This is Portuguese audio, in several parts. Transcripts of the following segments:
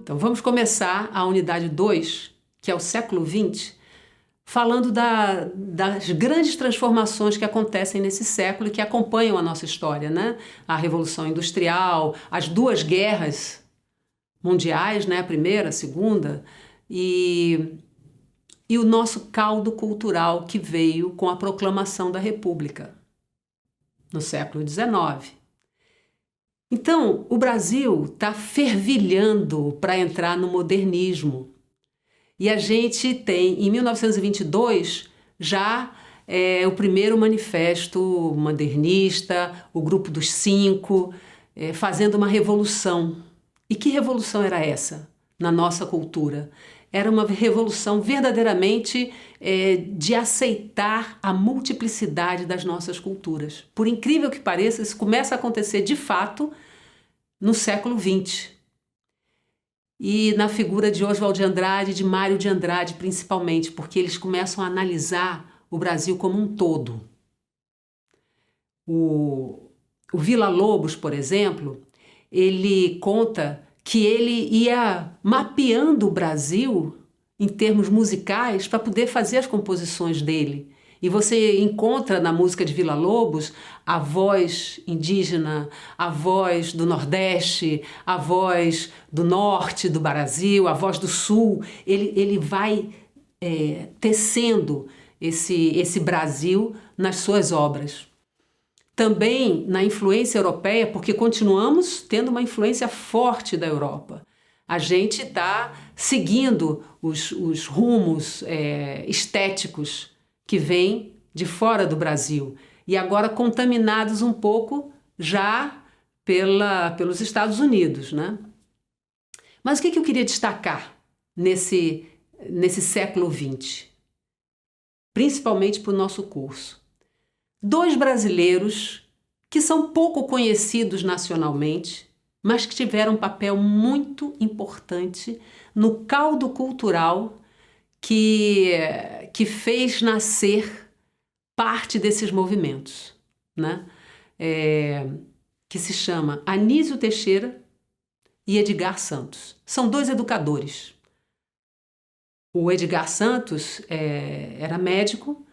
Então, vamos começar a unidade 2, que é o século XX, falando das grandes transformações que acontecem nesse século e que acompanham a nossa história, né? A Revolução Industrial, as duas guerras mundiais, né? A primeira, a segunda, e o nosso caldo cultural que veio com a proclamação da República, no século XIX. Então, o Brasil está fervilhando para entrar no modernismo. E a gente tem, em 1922, já o primeiro manifesto modernista, o Grupo dos Cinco, fazendo uma revolução. E que revolução era essa na nossa cultura? Era uma revolução verdadeiramente de aceitar a multiplicidade das nossas culturas. Por incrível que pareça, isso começa a acontecer de fato no século XX. E na figura de Oswald de Andrade, de Mário de Andrade principalmente, porque eles começam a analisar o Brasil como um todo. O Villa-Lobos, por exemplo, ele conta que ele ia mapeando o Brasil em termos musicais para poder fazer as composições dele. E você encontra na música de Villa-Lobos a voz indígena, a voz do Nordeste, a voz do Norte do Brasil, a voz do Sul. Ele vai tecendo esse Brasil nas suas obras. Também na influência europeia, porque continuamos tendo uma influência forte da Europa. A gente está seguindo os rumos estéticos que vêm de fora do Brasil e agora contaminados um pouco já pelos Estados Unidos, né? Mas o que eu queria destacar nesse século XX? Principalmente para o nosso curso. 2 brasileiros que são pouco conhecidos nacionalmente, mas que tiveram um papel muito importante no caldo cultural que fez nascer parte desses movimentos, né? Que se chama Anísio Teixeira e Edgar Santos. São 2 educadores. O Edgar Santos era médico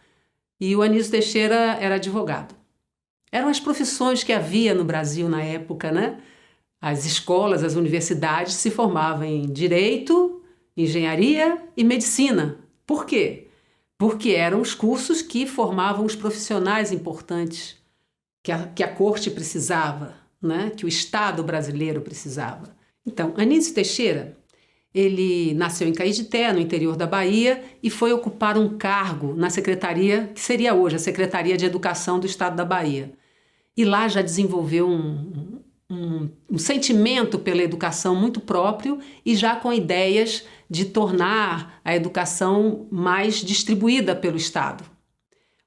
e o Anísio Teixeira era advogado. Eram as profissões que havia no Brasil na época, né? As escolas, as universidades se formavam em direito, engenharia e medicina. Por quê? Porque eram os cursos que formavam os profissionais importantes que a corte precisava, né? Que o Estado brasileiro precisava. Então, Anísio Teixeira, ele nasceu em Caetité, no interior da Bahia, e foi ocupar um cargo na secretaria, que seria hoje a Secretaria de Educação do Estado da Bahia. E lá já desenvolveu um sentimento pela educação muito próprio e já com ideias de tornar a educação mais distribuída pelo Estado.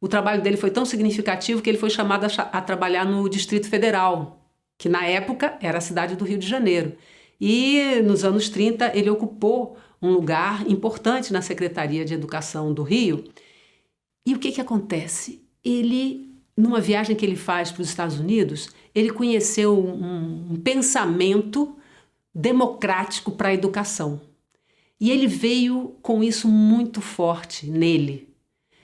O trabalho dele foi tão significativo que ele foi chamado a trabalhar no Distrito Federal, que na época era a cidade do Rio de Janeiro. E nos anos 30 ele ocupou um lugar importante na Secretaria de Educação do Rio. E o que acontece? Ele, numa viagem que ele faz para os Estados Unidos, ele conheceu um pensamento democrático para a educação. E ele veio com isso muito forte nele,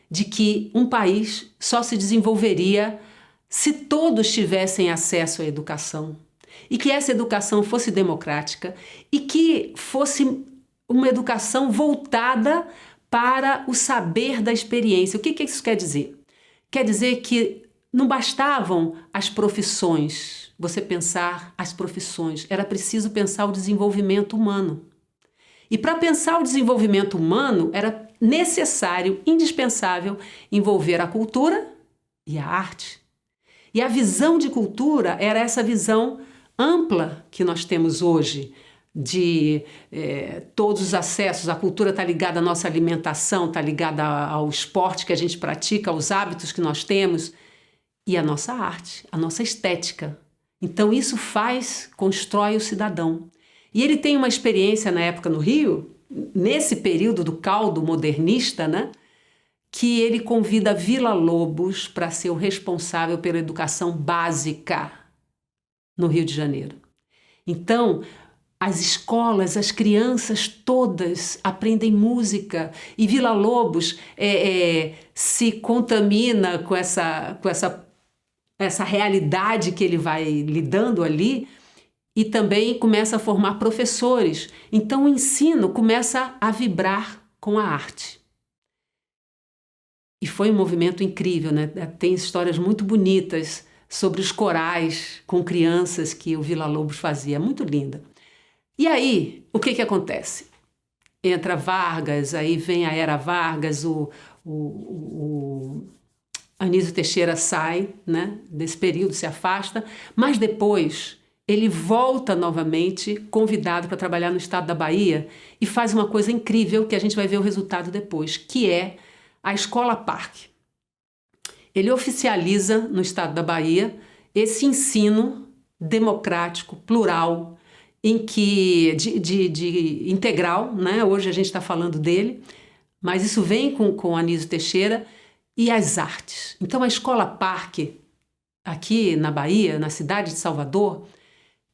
de que um país só se desenvolveria se todos tivessem acesso à educação. E que essa educação fosse democrática e que fosse uma educação voltada para o saber da experiência. O que isso quer dizer? Quer dizer que não bastavam as profissões, você pensar as profissões, era preciso pensar o desenvolvimento humano. E para pensar o desenvolvimento humano era necessário, indispensável, envolver a cultura e a arte. E a visão de cultura era essa visão ampla que nós temos hoje, de todos os acessos. A cultura está ligada à nossa alimentação, está ligada ao esporte que a gente pratica, aos hábitos que nós temos e à nossa arte, à nossa estética. Então isso constrói o cidadão. E ele tem uma experiência na época no Rio, nesse período do caldo modernista, né? Que ele convida Villa-Lobos para ser o responsável pela educação básica no Rio de Janeiro. Então, as escolas, as crianças todas aprendem música e Vila Lobos se contamina com essa realidade que ele vai lidando ali e também começa a formar professores. Então o ensino começa a vibrar com a arte. E foi um movimento incrível, né? Tem histórias muito bonitas sobre os corais com crianças que o Vila Lobos fazia, muito linda. E aí, o que acontece? Entra Vargas, aí vem a Era Vargas, o Anísio Teixeira sai, né, desse período, se afasta, mas depois ele volta novamente, convidado para trabalhar no estado da Bahia, e faz uma coisa incrível que a gente vai ver o resultado depois, que é a Escola Parque. Ele oficializa no estado da Bahia esse ensino democrático, plural, em que de integral, né? Hoje a gente está falando dele, mas isso vem com Anísio Teixeira, e as artes. Então a Escola Parque, aqui na Bahia, na cidade de Salvador,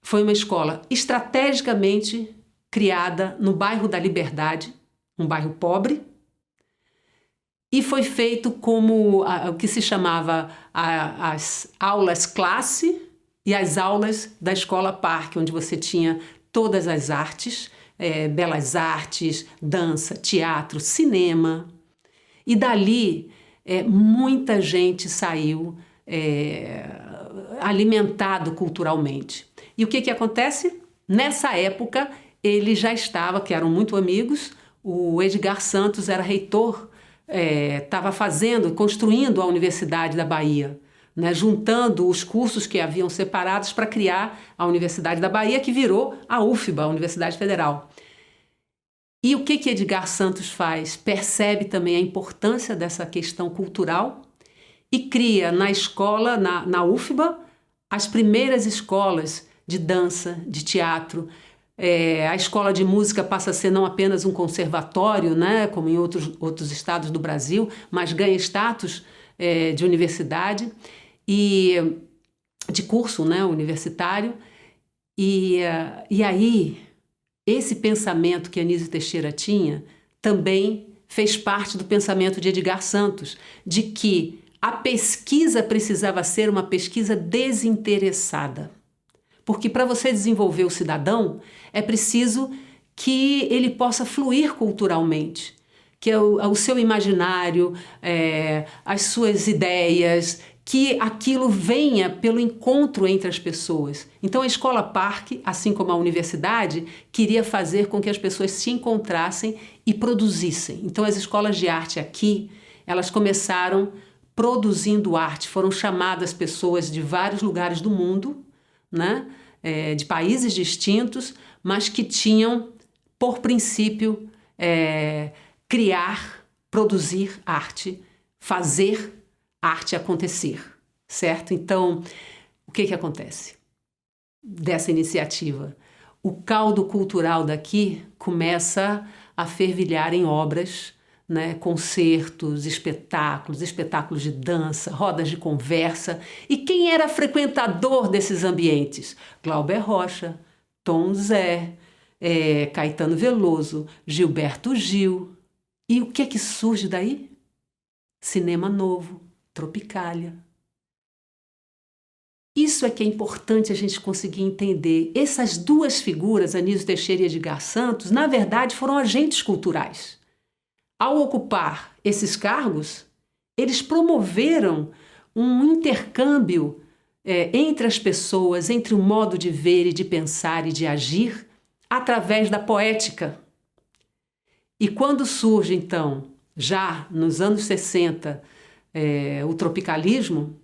foi uma escola estrategicamente criada no bairro da Liberdade, um bairro pobre, e foi feito como o que se chamava as aulas classe e as aulas da Escola Parque, onde você tinha todas as artes, belas artes, dança, teatro, cinema. E dali muita gente saiu alimentado culturalmente. E o que acontece? Nessa época, ele já estava, que eram muito amigos, o Edgar Santos era reitor, estava construindo a Universidade da Bahia, né, juntando os cursos que haviam separados para criar a Universidade da Bahia, que virou a UFBA, a Universidade Federal. E o que Edgar Santos faz? Percebe também a importância dessa questão cultural e cria na escola, na UFBA, as primeiras escolas de dança, de teatro. A escola de música passa a ser não apenas um conservatório, né, como em outros estados do Brasil, mas ganha status de universidade e de curso, né, universitário. E aí, esse pensamento que Anísio Teixeira tinha também fez parte do pensamento de Edgar Santos, de que a pesquisa precisava ser uma pesquisa desinteressada. Porque para você desenvolver o cidadão, é preciso que ele possa fluir culturalmente, que o seu imaginário, as suas ideias, que aquilo venha pelo encontro entre as pessoas. Então a Escola Parque, assim como a universidade, queria fazer com que as pessoas se encontrassem e produzissem. Então as escolas de arte aqui, elas começaram produzindo arte, foram chamadas pessoas de vários lugares do mundo, né? De países distintos, mas que tinham, por princípio, criar, produzir arte, fazer arte acontecer, certo? Então, o que acontece dessa iniciativa? O caldo cultural daqui começa a fervilhar em obras, né, concertos, espetáculos de dança, rodas de conversa. E quem era frequentador desses ambientes? Glauber Rocha, Tom Zé, Caetano Veloso, Gilberto Gil. E o que surge daí? Cinema novo, Tropicália. Isso é que é importante a gente conseguir entender. Essas duas figuras, Anísio Teixeira e Edgar Santos, na verdade foram agentes culturais. Ao ocupar esses cargos, eles promoveram um intercâmbio entre as pessoas, entre o modo de ver e de pensar e de agir, através da poética. E quando surge, então, já nos anos 60, o tropicalismo,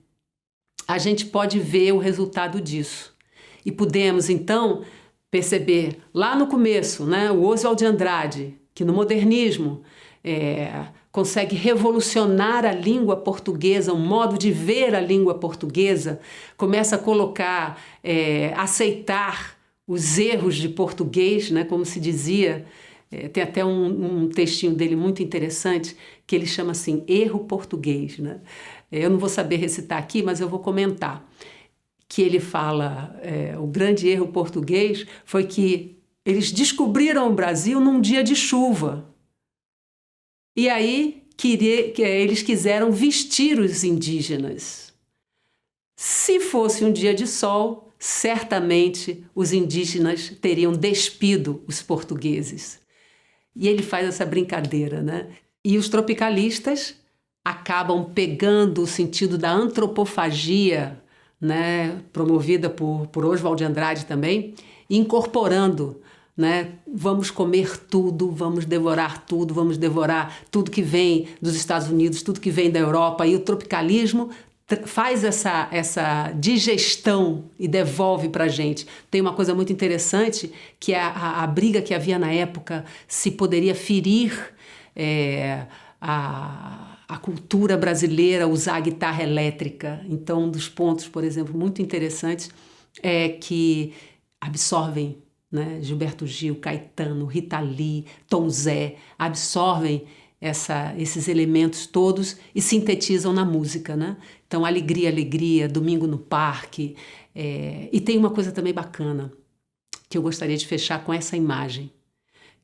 a gente pode ver o resultado disso. E podemos, então, perceber lá no começo, né, o Oswald de Andrade, que no modernismo consegue revolucionar a língua portuguesa, o modo de ver a língua portuguesa, começa a colocar, aceitar os erros de português, né, como se dizia. Tem até um textinho dele muito interessante, que ele chama assim, erro português, né? Eu não vou saber recitar aqui, mas eu vou comentar. Que ele fala, o grande erro português foi que Eles descobriram o Brasil num dia de chuva. E aí eles quiseram vestir os indígenas. Se fosse um dia de sol, certamente os indígenas teriam despido os portugueses. E ele faz essa brincadeira, né? E os tropicalistas acabam pegando o sentido da antropofagia, né, promovida por Oswald de Andrade também, e incorporando, né, vamos comer tudo, vamos devorar tudo que vem dos Estados Unidos, tudo que vem da Europa, e o tropicalismo faz essa digestão e devolve para a gente. Tem uma coisa muito interessante, que é a briga que havia na época, se poderia ferir a cultura brasileira usar a guitarra elétrica. Então, um dos pontos, por exemplo, muito interessantes é que absorvem, né, Gilberto Gil, Caetano, Rita Lee, Tom Zé, absorvem esses elementos todos e sintetizam na música, né? Então, Alegria, Alegria, Domingo no Parque. E tem uma coisa também bacana, que eu gostaria de fechar com essa imagem,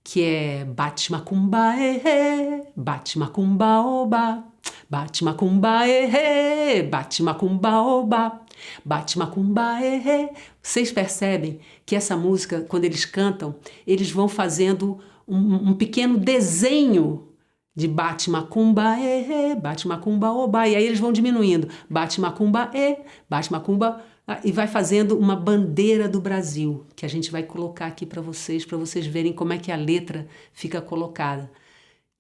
que é bate macumba, bate macumba, oba, bate macumba, bate macumba, oba, bate macumba, Vocês percebem que essa música, quando eles cantam, eles vão fazendo um pequeno desenho de bate macumba, bate macumba, oba, e aí eles vão diminuindo, bate macumba, bate macumba, e vai fazendo uma bandeira do Brasil, que a gente vai colocar aqui para vocês verem como é que a letra fica colocada,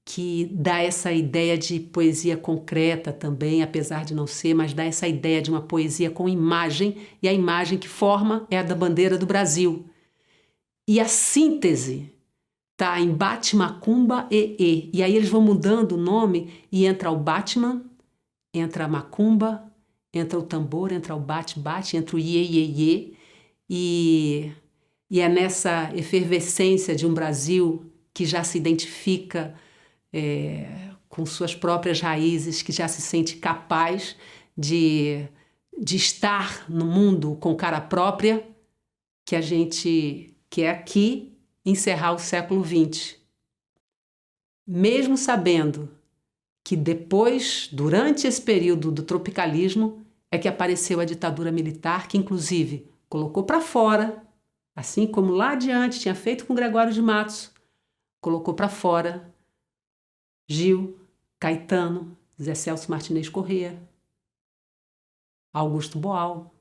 que dá essa ideia de poesia concreta também, apesar de não ser, mas dá essa ideia de uma poesia com imagem, e a imagem que forma é a da bandeira do Brasil. E a síntese tá em Bate Macumba e aí eles vão mudando o nome e entra o Batman, entra a macumba, entra o tambor, entra o bate-bate, entra o iê-iê-iê, e é nessa efervescência de um Brasil que já se identifica com suas próprias raízes, que já se sente capaz de estar no mundo com cara própria, que a gente quer aqui encerrar o século XX. Mesmo sabendo que depois, durante esse período do tropicalismo, é que apareceu a ditadura militar, que inclusive colocou para fora, assim como lá adiante tinha feito com Gregório de Matos, colocou para fora Gil, Caetano, Zé Celso Martinez Corrêa, Augusto Boal.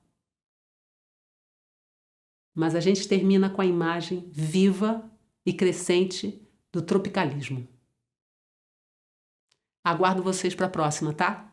Mas a gente termina com a imagem viva e crescente do tropicalismo. Aguardo vocês para a próxima, tá?